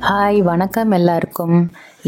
Hi வணக்கம் எல்லாருக்கும்.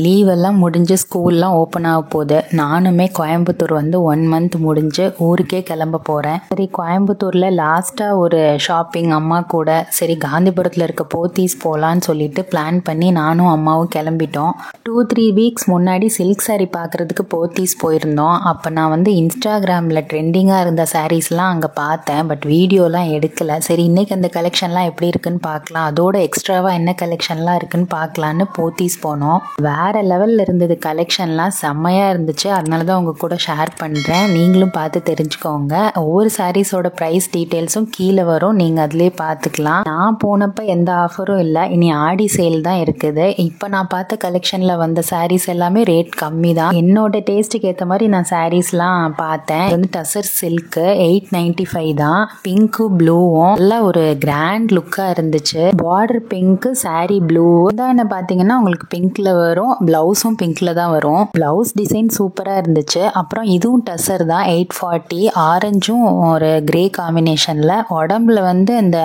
லீவெல்லாம் முடிஞ்சு ஸ்கூல்லாம் ஓப்பன் ஆக போகுது. நானுமே கோயம்புத்தூர் வந்து 1 மந்த் முடிஞ்சு ஊருக்கே கிளம்ப போகிறேன். சரி, கோயம்புத்தூரில் லாஸ்ட்டாக ஒரு ஷாப்பிங் அம்மா கூட, சரி காந்திபுரத்தில் இருக்க போத்தீஸ் போகலான்னு சொல்லிட்டு பிளான் பண்ணி நானும் அம்மாவும் கிளம்பிட்டோம். 2-3 வீக்ஸ் முன்னாடி சில்க் சாரீ பார்க்குறதுக்கு போத்தீஸ் போயிருந்தோம். அப்போ நான் வந்து இன்ஸ்டாகிராமில் ட்ரெண்டிங்காக இருந்த சாரீஸ்லாம் அங்கே பார்த்தேன். பட் வீடியோலாம் எடுக்கலை. சரி, இன்றைக்கி அந்த கலெக்ஷன்லாம் எப்படி இருக்குன்னு பார்க்கலாம், அதோட எக்ஸ்ட்ராவாக என்ன கலெக்ஷன்லாம் இருக்குன்னு பார்க்கலான்னு போத்தீஸ் போனோம். வேறு லெவலில் இருந்தது. கலெக்ஷன்லாம் செம்மையாக இருந்துச்சு. அதனால தான் உங்கள் கூட ஷேர் பண்ணுறேன். நீங்களும் பார்த்து தெரிஞ்சுக்கோங்க. ஒவ்வொரு சாரீஸோட ப்ரைஸ் டீட்டெயில்ஸும் கீழே வரும், நீங்கள் அதிலே பார்த்துக்கலாம். நான் போனப்போ எந்த ஆஃபரும் இல்லை. இனி ஆடி சேல் தான் இருக்குது. இப்போ நான் பார்த்த கலெக்ஷனில் வந்த சாரீஸ் எல்லாமே ரேட் கம்மி தான். என்னோட டேஸ்ட்டுக்கு ஏற்ற மாதிரி நான் சாரீஸ்லாம் பார்த்தேன். இது வந்து டசர் சில்க்கு 895 தான். பிங்க்கும் ப்ளூவும் நல்லா ஒரு கிராண்ட் லுக்காக இருந்துச்சு. பார்டர் பிங்க்கு, சாரீ ப்ளூ தான். பார்த்தீங்கன்னா உங்களுக்கு பிங்க்ல வரும், பிளவுஸும் பிங்க்ல தான் வரும். பிளவுஸ் டிசைன் சூப்பராக இருந்துச்சு. அப்புறம் இதுவும் டசர் தான் 840. ஆரஞ்சும் ஒரு கிரே காம்பினேஷனில். உடம்புல வந்து அந்த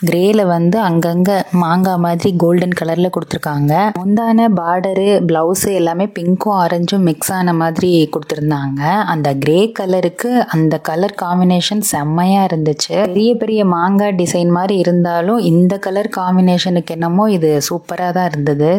கிரேல வந்து அங்கங்கே மாங்காய் மாதிரி கோல்டன் கலரில் கொடுத்துருக்காங்க. முந்தான பார்டரு பிளவுஸு எல்லாமே பிங்க்கும் ஆரஞ்சும் மிக்ஸ் ஆன மாதிரி கொடுத்துருந்தாங்க. அந்த கிரே கலருக்கு அந்த கலர் காம்பினேஷன் செம்மையாக இருந்துச்சு. பெரிய பெரிய மாங்காய் டிசைன் மாதிரி இருந்தாலும் இந்த கலர் காம்பினேஷனுக்கு என்னமோ இது சூப்பராக தான் இருந்தது.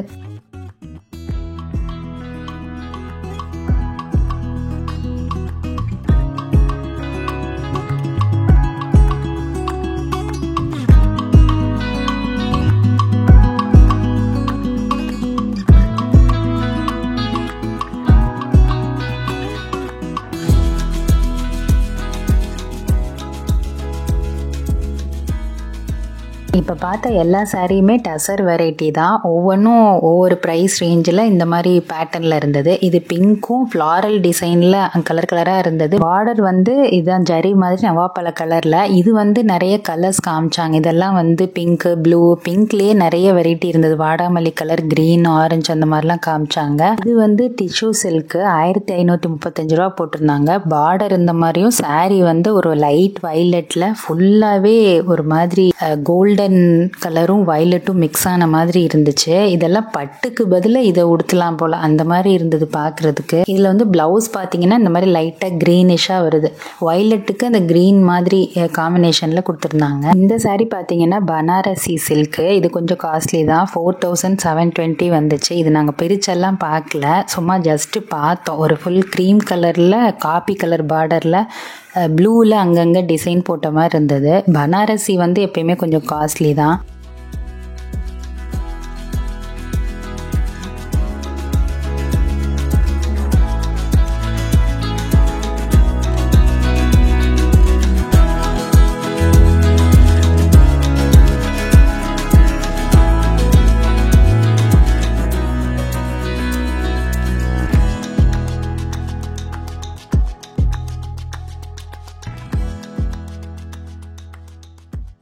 இப்போ பார்த்த எல்லா சாரியுமே டசர் வெரைட்டி தான். ஒவ்வொன்றும் ஒவ்வொரு ப்ரைஸ் ரேஞ்சில் இந்த மாதிரி பேட்டர்னில் இருந்தது. இது பிங்க்கும் ஃப்ளாரல் டிசைனில் கலர் கலராக இருந்தது. பார்டர் வந்து இதுதான் ஜரி மாதிரி நவாப்பழ கலரில். இது வந்து நிறைய கலர்ஸ் காமிச்சாங்க. இதெல்லாம் வந்து பிங்க்கு, ப்ளூ, பிங்க்லேயே நிறைய வெரைட்டி இருந்தது. வாடாமல்லி கலர், க்ரீன், ஆரஞ்சு அந்த மாதிரிலாம் காமிச்சாங்க. இது வந்து டிஷ்யூ சில்க்கு 1535 ரூபா போட்டிருந்தாங்க. பார்டர் இந்த மாதிரியும் சாரீ வந்து ஒரு லைட் வயலட்டில் ஃபுல்லாகவே ஒரு மாதிரி கோல்டன் கலரும் வயலட்டும் மிக்ஸ் ஆன மாதிரி இருந்துச்சு. இதெல்லாம் பட்டுக்கு பதிலாக இதை உடுத்தலாம் போல் அந்த மாதிரி இருந்தது பார்க்குறதுக்கு. இதில் வந்து ப்ளவுஸ் பார்த்தீங்கன்னா இந்த மாதிரி லைட்டாக க்ரீனிஷாக வருது. வயலட்டுக்கு அந்த க்ரீன் மாதிரி காம்பினேஷனில் கொடுத்துருந்தாங்க. இந்த சாரீ பார்த்தீங்கன்னா பனாரசி சில்க்கு. இது கொஞ்சம் காஸ்ட்லி தான். 4720 வந்துச்சு. இது நாங்கள் பிரிச்செல்லாம் பார்க்கல, சும்மா ஜஸ்ட்டு பார்த்தோம். ஒரு ஃபுல் க்ரீம் கலரில் காப்பி கலர் பார்டரில் ப்ளூவில் அங்கங்கே டிசைன் போட்ட மாதிரி இருந்தது. பனாரசி வந்து எப்பயுமே கொஞ்சம் காஸ்ட்லி தான்.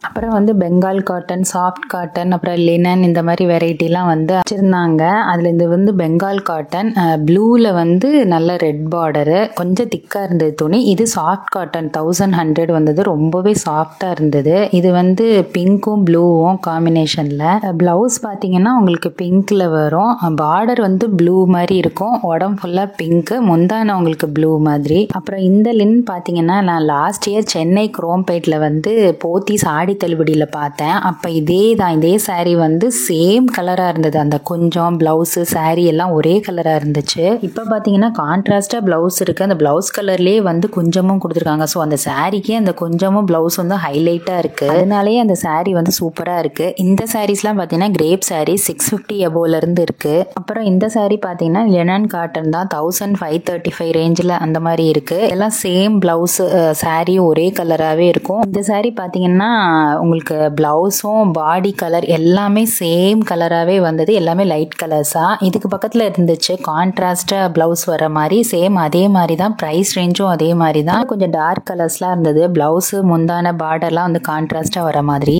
அப்புறம் வந்து பெங்கால் காட்டன், சாஃப்ட் காட்டன், அப்புறம் லினன் இந்த மாதிரி வெரைட்டிலாம் வந்து வச்சுருந்தாங்க. அதில் இது வந்து பெங்கால் காட்டன் ப்ளூவில் வந்து நல்ல ரெட் பார்டரு, கொஞ்சம் திக்காக இருந்தது துணி. இது சாஃப்ட் காட்டன் 1100 வந்தது. ரொம்பவே சாஃப்டாக இருந்தது. இது வந்து பிங்க்கும் ப்ளூவும் காம்பினேஷனில். ப்ளவுஸ் பார்த்தீங்கன்னா உங்களுக்கு பிங்க்கில் வரும். பார்டர் வந்து ப்ளூ மாதிரி இருக்கும். உடம்பு ஃபுல்லாக பிங்க்கு, முந்தான உங்களுக்கு ப்ளூ மாதிரி. அப்புறம் இந்த லின் பார்த்தீங்கன்னா நான் லாஸ்ட் இயர் சென்னை குரோம்பேட்டில் வந்து போத்தீஸ் ஆடி தள்ளுபடியில் பார்த்தேன். அப்போ இதே தான், இதே சாரீ வந்து சேம் கலராக இருந்தது. அந்த கொஞ்சம் ப்ளவுஸு சாரீ எல்லாம் ஒரே கலராக இருந்துச்சு. இப்போ பார்த்தீங்கன்னா கான்ட்ராஸ்டாக ப்ளவுஸ் இருக்குது. அந்த ப்ளவுஸ் கலர்லேயே வந்து கொஞ்சமும் கொடுத்துருக்காங்க. ஸோ அந்த சாரீக்கே அந்த கொஞ்சமும் ப்ளவுஸ் வந்து ஹைலைட்டாக இருக்குது. அதனாலேயே அந்த சாரீ வந்து சூப்பராக இருக்குது. இந்த சாரீஸ்லாம் பார்த்தீங்கன்னா கிரேப் சாரீ 650 எபோலேருந்து இருக்குது. அப்புறம் இந்த சாரீ பார்த்தீங்கன்னா லெனன் காட்டன் தான் 1535 ரேஞ்சில் அந்த மாதிரி இருக்குது. எல்லாம் சேம் ப்ளவுஸ் சாரியும் ஒரே கலராகவே இருக்கும். இந்த சாரீ பார்த்தீங்கன்னா உங்களுக்கு ப்ளவுஸும் பாடி கலர் எல்லாமே சேம் கலராகவே வந்தது. எல்லாமே லைட் கலர்ஸாக. இதுக்கு பக்கத்தில் இருந்துச்சு கான்ட்ராஸ்டாக ப்ளவுஸ் வர மாதிரி. சேம் அதே மாதிரி தான். ப்ரைஸ் ரேஞ்சும் அதே மாதிரி தான். கொஞ்சம் டார்க் கலர்ஸ்லாம் இருந்தது. ப்ளவுஸு முந்தான பார்டர்லாம் வந்து கான்ட்ராஸ்டாக வர மாதிரி.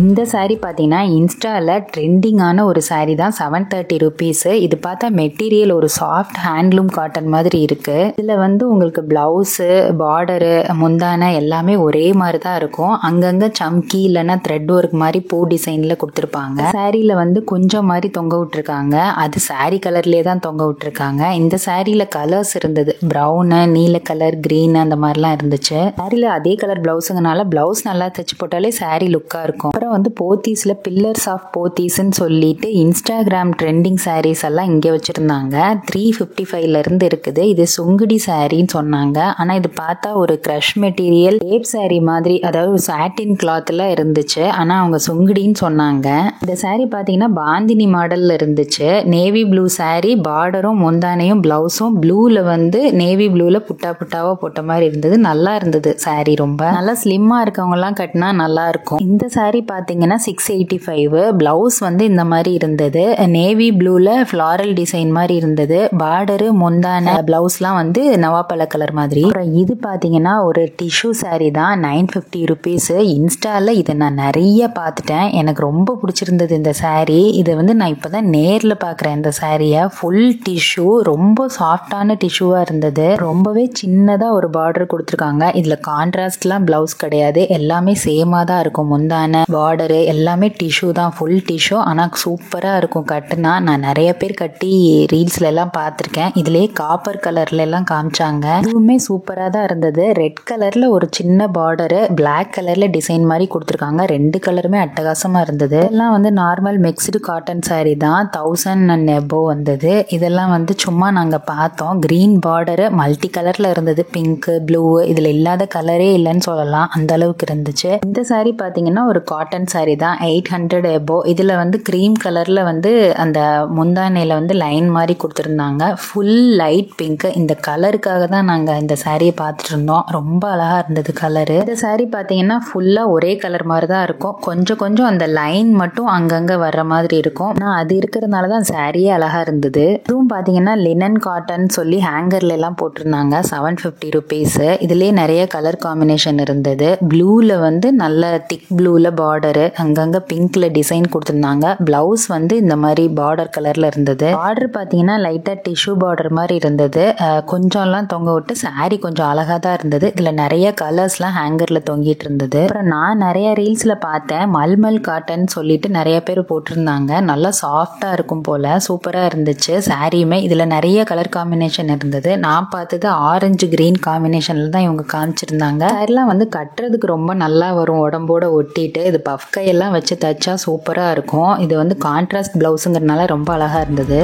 இந்த saree பார்த்தீங்கன்னா இன்ஸ்டாவில் ட்ரெண்டிங்கான ஒரு saree தான். 730 rupees. இது பார்த்தா மெட்டீரியல் ஒரு சாஃப்ட் ஹேண்ட்லூம் காட்டன் மாதிரி இருக்கு. இதில் வந்து உங்களுக்கு பிளவுஸு, பார்டரு, முந்தானை எல்லாமே ஒரே மாதிரி தான் இருக்கும். அங்கங்கே சம்கி இல்லைன்னா த்ரெட் ஒர்க் மாதிரி பூ டிசைனில் கொடுத்துருப்பாங்க. சாரியில் வந்து கொஞ்சம் மாதிரி தொங்க விட்டுருக்காங்க. அது saree கலர்லேயே தான் தொங்க விட்டுருக்காங்க. இந்த சாரியில் கலர்ஸ் இருந்தது. ப்ரௌனு, நீல கலர், க்ரீன் அந்த மாதிரிலாம் இருந்துச்சு. சாரியில் அதே கலர் பிளவுஸுங்கனால பிளவுஸ் நல்லா தைச்சு போட்டாலே saree லுக்காக இருக்கும். அப்புறம் வந்து போத்தீஸில் பில்லர்ஸ் ஆஃப் போத்தீஸ்ன்னு சொல்லிட்டு இன்ஸ்டாகிராம் ட்ரெண்டிங் சாரீஸ் எல்லாம் இங்கே வச்சுருந்தாங்க. 355 இருக்குது. இது சுங்குடி சாரின்னு சொன்னாங்க. ஆனால் இது பார்த்தா ஒரு க்ரஷ் மெட்டீரியல் டேப் சாரீ மாதிரி, அதாவது ஒரு சாட்டின் கிளாத்தில் இருந்துச்சு. ஆனால் அவங்க சுங்குடின்னு சொன்னாங்க. இந்த சாரீ பார்த்தீங்கன்னா பாந்தினி மாடலில் இருந்துச்சு. நேவி ப்ளூ சாரீ, பார்டரும் முந்தானையும் பிளவுஸும் ப்ளூவில் வந்து நேவி ப்ளூவில் புட்டா புட்டாவாக போட்ட மாதிரி இருந்தது. நல்லா இருந்தது சாரீ. ரொம்ப நல்லா ஸ்லிம்மாக இருக்கவங்கலாம் கட்டினா நல்லா இருக்கும். இந்த சாரீ பார்த்தீங்கன்னா 685. பிளவுஸ் வந்து இந்த மாதிரி இருந்தது. நேவி ப்ளூவில் ஃப்ளாரல் டிசைன் மாதிரி இருந்தது. பார்டரு, முந்தான, பிளவுஸ்லாம் வந்து நவாப்பழ கலர் மாதிரி. அப்புறம் இது பார்த்தீங்கன்னா ஒரு டிஷ்யூ சாரீ தான். 950 rupees. இன்ஸ்டாவில் இதை நான் நிறைய பார்த்துட்டேன். எனக்கு ரொம்ப பிடிச்சிருந்தது இந்த சாரீ. இதை வந்து நான் இப்போ தான் நேரில் பார்க்குறேன். இந்த சாரியை ஃபுல் டிஷ்யூ, ரொம்ப சாஃப்டான டிஷ்யூவாக இருந்தது. ரொம்பவே சின்னதாக ஒரு பார்டர் கொடுத்துருக்காங்க. இதில் கான்ட்ராஸ்ட்லாம் பிளவுஸ் கிடையாது. எல்லாமே சேமாக தான் இருக்கும். முந்தான, பார்டரு எல்லாமே டிஷ்யூ தான், ஃபுல் டிஷ்யூ. ஆனால் சூப்பராக இருக்கும் கட்டுனா. நான் நிறைய பேர் கட்டி ரீல்ஸ்ல எல்லாம் பார்த்துருக்கேன். இதுலேயே காப்பர் கலர்ல எல்லாம் காமிச்சாங்க. இதுவுமே சூப்பராக தான் இருந்தது. ரெட் கலர்ல ஒரு சின்ன பார்டரு, பிளாக் கலர்ல டிசைன் மாதிரி கொடுத்துருக்காங்க. ரெண்டு கலருமே அட்டகாசமா இருந்தது. இதெல்லாம் வந்து நார்மல் மிக்ஸ்டு காட்டன் சாரீ தான். 1000 and above வந்தது. இதெல்லாம் வந்து சும்மா நாங்கள் பார்த்தோம். கிரீன் பார்டரு மல்டி கலர்ல இருந்தது. பிங்க், ப்ளூ, இதில் இல்லாத கலரே இல்லைன்னு சொல்லலாம். அந்த அளவுக்கு இருந்துச்சு. இந்த சாரீ பார்த்தீங்கன்னா ஒரு காட்டன் சாரீ தான். 800 above. இதில் வந்து க்ரீம் கலரில் வந்து அந்த முந்தானையில் வந்து லைன் மாதிரி கொடுத்துருந்தாங்க. Full light pink. இந்த கலருக்காக தான் நாங்கள் இந்த சாரியை பார்த்துட்டு இருந்தோம். ரொம்ப அழகாக இருந்தது கலரு. இந்த சாரீ பார்த்தீங்கன்னா ஃபுல்லாக ஒரே கலர் மாதிரி தான் இருக்கும். கொஞ்சம் கொஞ்சம் அந்த லைன் மட்டும் அங்கங்கே வர்ற மாதிரி இருக்கும். ஆனால் அது இருக்கிறதுனால தான் சாரியே அழகாக இருந்தது. இதுவும் பார்த்தீங்கன்னா லினன் காட்டன் சொல்லி ஹேங்கர்ல எல்லாம் போட்டிருந்தாங்க. 750 rupees. இதுலேயே நிறைய கலர் காம்பினேஷன் இருந்தது. ப்ளூவில் வந்து நல்ல திக் ப்ளூவில் பார்டரு, அங்கங்கே பிங்க்ல டிசைன் கொடுத்துருந்தாங்க. பிளவுஸ் வந்து இந்த மாதிரி பார்டர் கலர்ல இருந்தது. பார்டர் பார்த்தீங்கன்னா லைட்டாக டிஷ்யூ பார்டர் மாதிரி இருந்தது. கொஞ்சம்லாம் தொங்க விட்டு சாரீ கொஞ்சம் அழகாக தான் இருந்தது. இதில் நிறைய கலர்ஸ்லாம் ஹேங்கரில் தொங்கிட்டு இருந்தது. அப்புறம் நான் நிறைய ரீல்ஸில் பார்த்தேன். மல்மல் காட்டன் சொல்லிட்டு நிறைய பேர் போட்டிருந்தாங்க. நல்லா சாஃப்டாக இருக்கும் போல். சூப்பராக இருந்துச்சு சாரியுமே. இதில் நிறைய கலர் காம்பினேஷன் இருந்தது. நான் பார்த்தது ஆரஞ்சு கிரீன் காம்பினேஷனில் தான் இவங்க காமிச்சிருந்தாங்க. சாரிலாம் வந்து கட்டுறதுக்கு ரொம்ப நல்லா வரும். உடம்போட ஒட்டிட்டு இது பஃப் கையெல்லாம் வச்சு தைச்சா சூப்பராக இருக்கும். இது வந்து கான்ட்ராஸ்ட் பிளவுஸுங்கிறதுனால ரொம்ப அழகாக இருந்தது.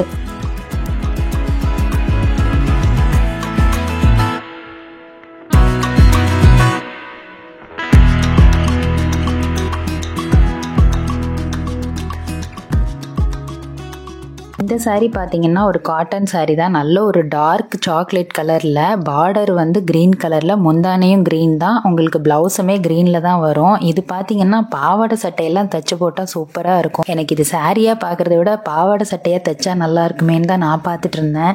இந்த சாரீ பார்த்தீங்கன்னா ஒரு காட்டன் சாரீ தான். நல்ல ஒரு டார்க் சாக்லேட் கலரில், பார்டர் வந்து க்ரீன் கலரில், முந்தானையும் க்ரீன் தான். உங்களுக்கு ப்ளவுஸுமே க்ரீனில் தான் வரும். இது பார்த்தீங்கன்னா பாவாடை சட்டையெல்லாம் தைச்சு போட்டால் சூப்பராக இருக்கும். எனக்கு இது சாரியாக பார்க்குறத விட பாவாடை சட்டையாக தைச்சா நல்லா இருக்குமேன்னு தான் நான் பார்த்துட்டு இருந்தேன்.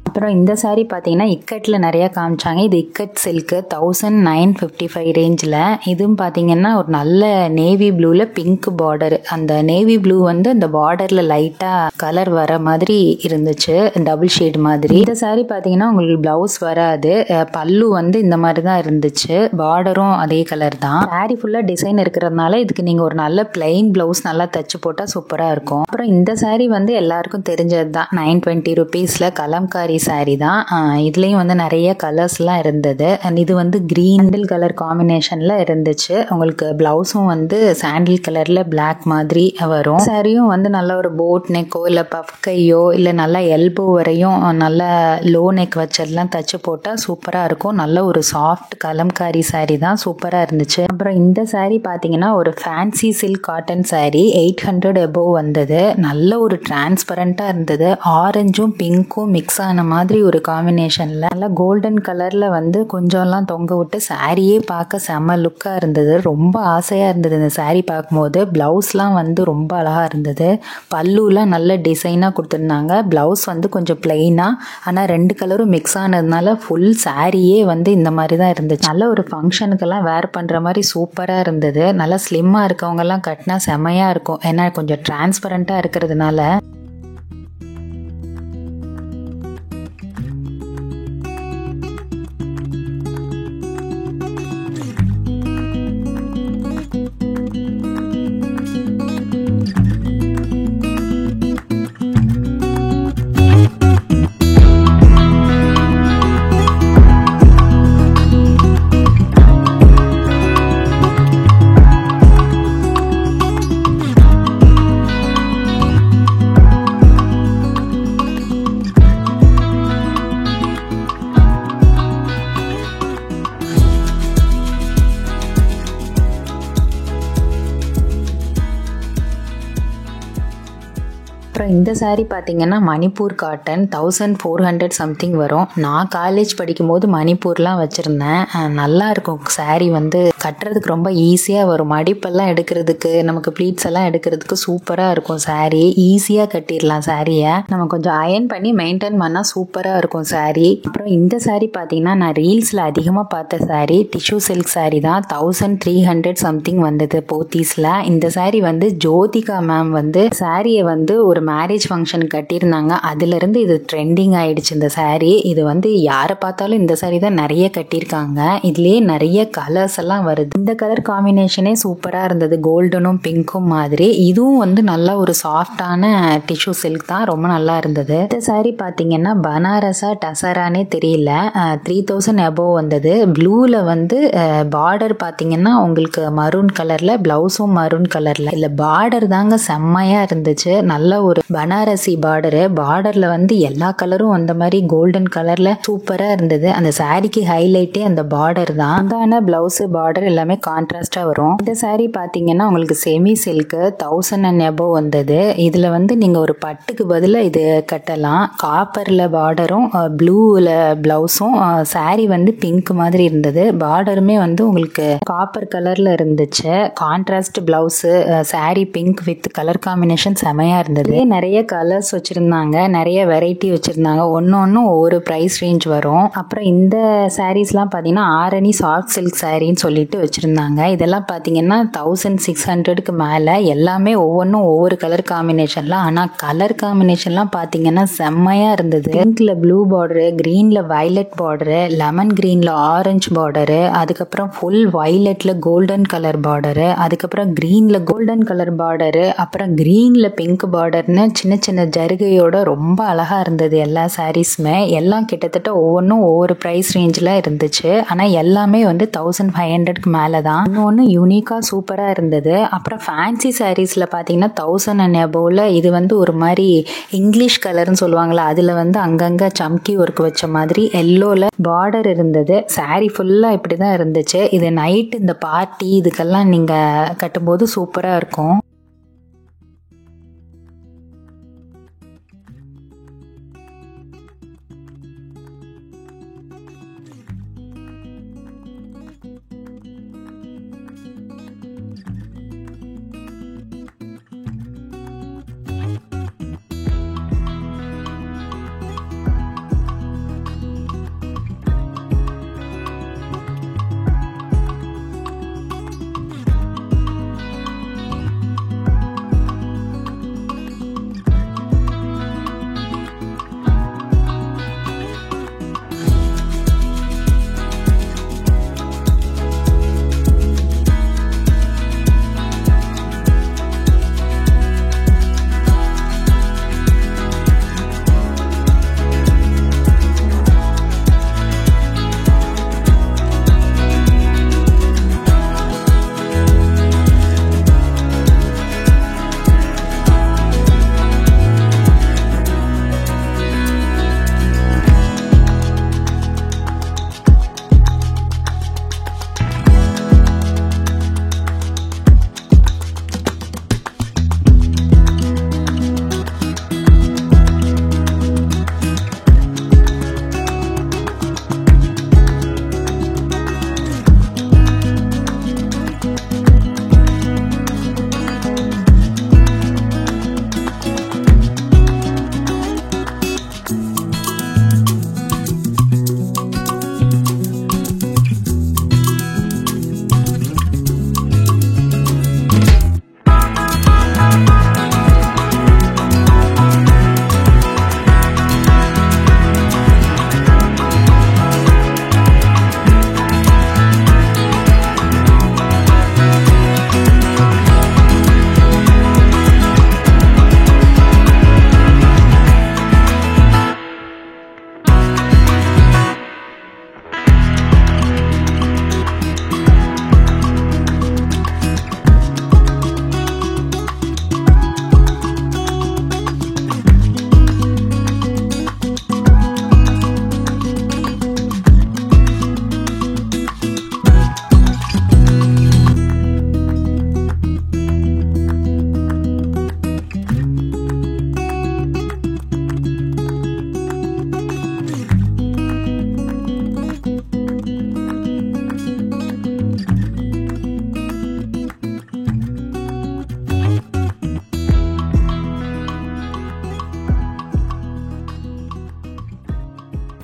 அப்புறம் இந்த சாரீ பார்த்தீங்கன்னா இக்கட்டில் நிறையா காமிச்சாங்க. இது இக்கட் சில்க்கு 1955 ரேஞ்சில். இதுவும் பார்த்தீங்கன்னா ஒரு நல்ல நேவி ப்ளூவில் பிங்க் பார்டர். அந்த நேவி ப்ளூ வந்து அந்த பார்டரில் லைட்டாக கலர் வர மாதிரி இருந்துச்சு, டபுள் ஷேட் மாதிரி. இந்த சாரீ பார்த்தீங்கன்னா உங்களுக்கு ப்ளவுஸ் வராது, பல்லு வந்து இந்த மாதிரி தான் இருந்துச்சு, பார்டரும் அதே கலர் தான். சாரீ ஃபுல்லாக டிசைன் இருக்கிறதுனால இதுக்கு நீங்கள் ஒரு நல்ல பிளெயின் ப்ளவுஸ் நல்லா தச்சு போட்டால் சூப்பராக இருக்கும். அப்புறம் இந்த சாரீ வந்து எல்லாருக்கும் தெரிஞ்சது தான், 920 ருபீஸில் கலம்காரி சாரீ தான். இதுலேயும் வந்து நிறைய கலர்ஸ்லாம் இருந்தது. அண்ட் இது வந்து கிரீன் கலர் காம்பினேஷனில் இருந்துச்சு. உங்களுக்கு ப்ளவுஸும் வந்து சாண்டில் கலரில் பிளாக் மாதிரி வரும். சாரியும் வந்து நல்ல ஒரு போட் நெக்கோ இல்லை பஃப் கையோ இல்லை நல்லா எல்போ வரையும் நல்ல லோ நெக் வச்சதெல்லாம் தச்சு போட்டால் சூப்பராக இருக்கும். நல்ல ஒரு சாஃப்ட் கலம்காரி சாரீ தான், சூப்பராக இருந்துச்சு. அப்புறம் இந்த சாரீ பார்த்தீங்கன்னா ஒரு fancy silk cotton sari, 800 above வந்தது. நல்ல ஒரு டிரான்ஸ்பரண்ட்டாக இருந்தது. ஆரஞ்சும் பிங்க்கும் மிக்ஸ் ஆன மாதிரி ஒரு காம்பினேஷனில் நல்லா கோல்டன் கலரில் வந்து கொஞ்சம்லாம் தொங்க விட்டு சாரியே பார்க்க செம்ம லுக்காக இருந்தது. ரொம்ப ஆசையாக இருந்தது இந்த சாரீ பார்க்கும்போது. ப்ளவுஸ்லாம் வந்து ரொம்ப அழகாக இருந்தது. பல்லுலாம் நல்ல டிசைனாக கொடுத்துருந்தாங்க. ப்ளவுஸ் வந்து கொஞ்சம் பிளெயினாக, ஆனால் ரெண்டு கலரும் மிக்ஸ் ஆனதுனால ஃபுல் சாரியே வந்து இந்த மாதிரி தான் இருந்துச்சு. நல்ல ஒரு ஃபங்க்ஷனுக்கெல்லாம் வேர் பண்ணுற மாதிரி சூப்பராக இருந்தது. நல்லா ஸ்லிம்மாக இருக்கவங்கெல்லாம் கட்டினா செம்மையாக இருக்கும், ஏன்னா கொஞ்சம் டிரான்ஸ்பரண்ட்டாக இருக்கிறதுனால. அப்புறம் இந்த சாரீ பார்த்தீங்கன்னா மணிப்பூர் காட்டன், 1400 சம்திங் வரும். நான் காலேஜ் படிக்கும்போது மணிப்பூர்லாம் வச்சுருந்தேன். நல்லா இருக்கும் சாரீ, வந்து கட்டுறதுக்கு ரொம்ப ஈஸியாக வரும். மடிப்பெல்லாம் எடுக்கிறதுக்கு, நமக்கு ப்ளீட்ஸ் எல்லாம் எடுக்கிறதுக்கு சூப்பராக இருக்கும் சாரீ. ஈஸியாக கட்டிடலாம் சாரியை. நம்ம கொஞ்சம் அயன் பண்ணி மெயின்டைன் பண்ணால் சூப்பராக இருக்கும் சாரீ. அப்புறம் இந்த சாரீ பார்த்தீங்கன்னா நான் ரீல்ஸில் அதிகமாக பார்த்த சாரீ டிஷ்யூ சில்க் சாரீ தான். 1300 சம்திங் வந்தது போத்தீஸில். இந்த சாரீ வந்து ஜோதிகா மேம் வந்து சாரியை வந்து ஒரு மேரேஜ் ஃபங்க்ஷனுக்கு கட்டியிருந்தாங்க. அதுலேருந்து இது ட்ரெண்டிங் ஆயிடுச்சு இந்த சாரீ. இது வந்து யாரை பார்த்தாலும் இந்த சாரீ தான் நிறைய கட்டியிருக்காங்க. இதுலேயே நிறைய கலர்ஸ் எல்லாம் வருது. இந்த கலர் காம்பினேஷனே சூப்பராக இருந்தது, கோல்டனும் பிங்க்கும் மாதிரி. இதுவும் வந்து நல்ல ஒரு சாஃப்டான டிஷ்யூ சில்க் தான், ரொம்ப நல்லா இருந்தது. இந்த சாரீ பார்த்தீங்கன்னா பனாரஸா டசரானே தெரியல, 3000 எபோவ் வந்தது. ப்ளூவில் வந்து பார்டர் பார்த்தீங்கன்னா உங்களுக்கு மரூன் கலரில், ப்ளவுஸும் மரூன் கலரில். இல்லை பார்டர் தாங்க செம்மையாக இருந்துச்சு. நல்ல ஒரு பனாரசி பார்டரு. பார்டரில் வந்து எல்லா கலரும் அந்த மாதிரி கோல்டன் கலரில் சூப்பராக இருந்தது. அந்த சாரீக்கு ஹைலைட்டே அந்த பார்டர் தான். அந்தான ப்ளவுஸு பார்டர் எல்லாமே கான்ட்ராஸ்டாக வரும். இந்த சாரீ பார்த்தீங்கன்னா உங்களுக்கு செமி சில்க்கு 1000 எபோவ் வந்தது. இதில் வந்து நீங்கள் ஒரு பட்டுக்கு பதிலாக இது கட்டலாம். காப்பரில் பார்டரும் ப்ளூவில் ப்ளவுஸும். சாரீ வந்து பிங்க் மாதிரி இருந்தது. பார்டருமே வந்து உங்களுக்கு காப்பர் கலரில் இருந்துச்சு. Contrast blouse, sari pink with colour combination செமையாக இருந்தது. நிறைய கலர்ஸ் வச்சுருந்தாங்க, நிறைய வெரைட்டி வச்சுருந்தாங்க. ஒன்று ஒவ்வொரு ப்ரைஸ் ரேஞ்ச் வரும். அப்புறம் இந்த சாரீஸ்லாம் பார்த்தீங்கன்னா ஆரணி சாஃப்ட் சில்க் சாரின்னு சொல்லிட்டு வச்சுருந்தாங்க. இதெல்லாம் பார்த்தீங்கன்னா 1600க்கு மேலே. எல்லாமே ஒவ்வொன்றும் ஒவ்வொரு கலர் காம்பினேஷனில். ஆனால் கலர் காம்பினேஷன்லாம் பார்த்தீங்கன்னா செம்மையாக இருந்தது. பிங்க்ல ப்ளூ பார்டரு, க்ரீனில் வயலட் பார்டரு, லெமன் க்ரீனில் ஆரஞ்சு பார்டரு, அதுக்கப்புறம் ஃபுல் வயலட்டில் கோல்டன் கலர் பார்டரு, அதுக்கப்புறம் க்ரீனில் கோல்டன் கலர் பார்டரு, அப்புறம் க்ரீனில் பிங்க் பார்டர்னு சின்ன சின்ன ஜருகையோட ரொம்ப அழகாக இருந்தது எல்லா சாரீஸுமே. எல்லாம் கிட்டத்தட்ட ஒவ்வொன்றும் ஒவ்வொரு ப்ரைஸ் ரேஞ்சில் இருந்துச்சு. ஆனால் எல்லாமே வந்து 1500க்கு மேலே தான். இன்னொன்று யூனிக்காக சூப்பராக இருந்தது. அப்புறம் ஃபேன்சி சாரீஸில் பார்த்தீங்கன்னா 1000 எபோவில் இது வந்து ஒரு மாதிரி இங்கிலீஷ் கலர்னு சொல்லுவாங்களா, அதில் வந்து அங்கங்கே சம்கி ஒர்க் வச்ச மாதிரி எல்லோவில் பார்டர் இருந்தது. சாரீ ஃபுல்லாக இப்படி தான் இருந்துச்சு. இது நைட்டு இந்த பார்ட்டி இதுக்கெல்லாம் நீங்கள் கட்டும்போது சூப்பராக இருக்கும்.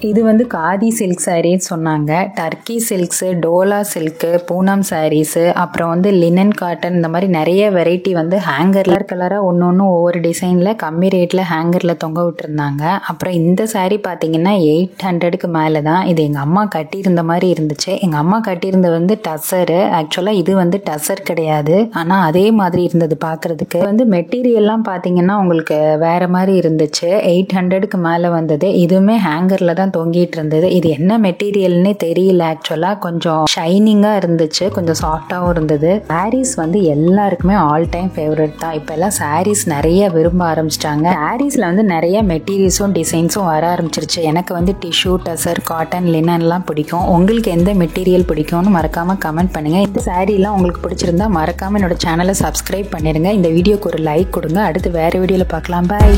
இது வந்து காதி சில்க் சாரீன்னு சொன்னாங்க. Turkey silks, Dola silk, Poonam sarees, அப்புறம் வந்து லினன் காட்டன், இந்த மாதிரி நிறைய வெரைட்டி வந்து ஹேங்கரில் கலராக ஒன்று ஒன்று ஒவ்வொரு டிசைனில் கம்மி ரேட்டில் ஹேங்கரில் தொங்க விட்டுருந்தாங்க. அப்புறம் இந்த சாரீ பார்த்தீங்கன்னா 800க்கு மேலே தான். இது எங்கள் அம்மா கட்டியிருந்த மாதிரி இருந்துச்சு. எங்கள் அம்மா கட்டியிருந்தது வந்து டசரு. ஆக்சுவலாக இது வந்து டசர் கிடையாது, ஆனால் அதே மாதிரி இருந்தது பார்க்குறதுக்கு. வந்து மெட்டீரியல்லாம் பார்த்தீங்கன்னா உங்களுக்கு வேறு மாதிரி இருந்துச்சு. 800க்கு மேலே வந்தது. இதுவுமே ஹேங்கரில் தான் தொங்கிட்டு இருந்தது. இது என்ன மெட்டீரியல்னே தெரியல. ஆக்சுவலாக கொஞ்சம் ஷைனிங்காக இருந்துச்சு, கொஞ்சம் சாஃப்டாகவும் இருந்தது. சாரீஸ் வந்து எல்லாருக்குமே ஆல் டைம் ஃபேவரட் தான். இப்போ எல்லாம் சாரீஸ் நிறைய விரும்ப ஆரம்பிச்சிட்டாங்க. சாரீஸில் வந்து நிறைய மெட்டீரியல்ஸும் டிசைன்ஸும் வர ஆரம்பிச்சிருச்சு. எனக்கு வந்து டிஷ்யூ, டசர், காட்டன், லினன்லாம் பிடிக்கும். உங்களுக்கு எந்த மெட்டீரியல் பிடிக்கும்னு மறக்காமல் கமெண்ட் பண்ணுங்கள். இந்த சாரீலாம் உங்களுக்கு பிடிச்சிருந்தா மறக்காமல் என்னோட சேனலை சப்ஸ்கிரைப் பண்ணிடுங்க. இந்த வீடியோக்கு ஒரு லைக் கொடுங்க. அடுத்து வேறு வீடியோவில் பார்க்கலாம். பாய்.